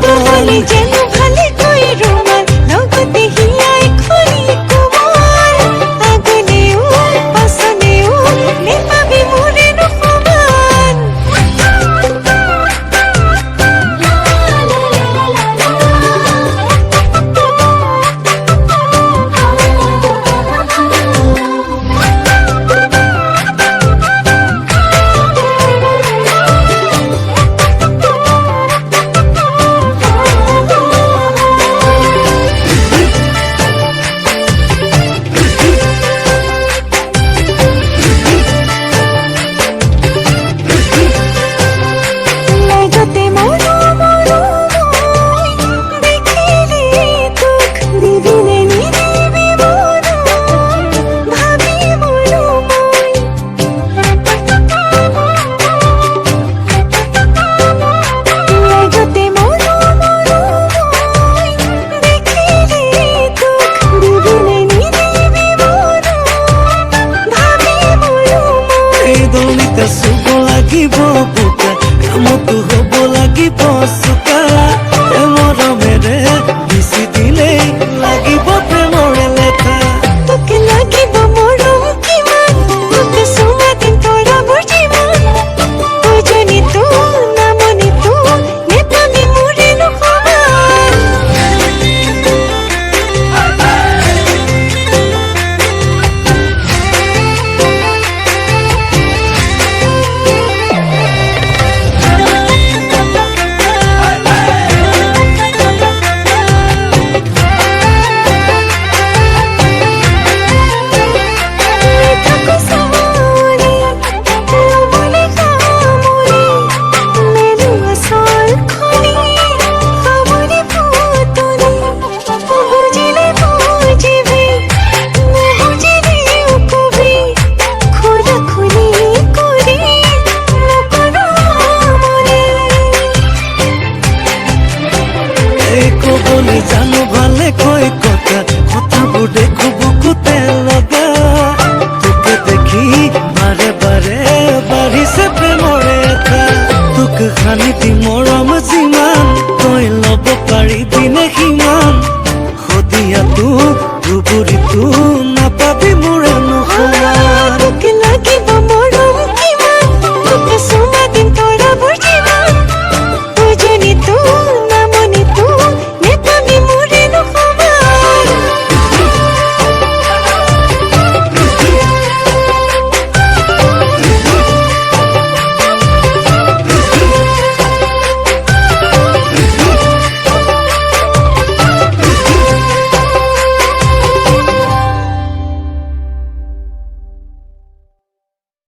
বলি যেন ভালে কই ৰোমান লগতে হিয়াই খনি কুমাৰ আগনেও পাছনেও নেপাবি মোৰে নসমান চুব লাগিব বোকা কামতো হ'ব লাগিব চোকা মৰমেৰে বিচি দিলেই লাগিব প্ৰেমৰে লেখা তোকে লাগিব মৰম কিমান তোকে চুমা দিম তৰা মোৰ জীৱন বুজনি তো নামনি তো নেপাবি মোৰে নসমান কবলে জানো ভালে কয় কথা কথাবোৰ দেখো বুকুতে লগা তোকে দেখি বাৰে বাৰে বাঢ়িছে প্ৰেমৰে এটা তোক সানি দি মৰম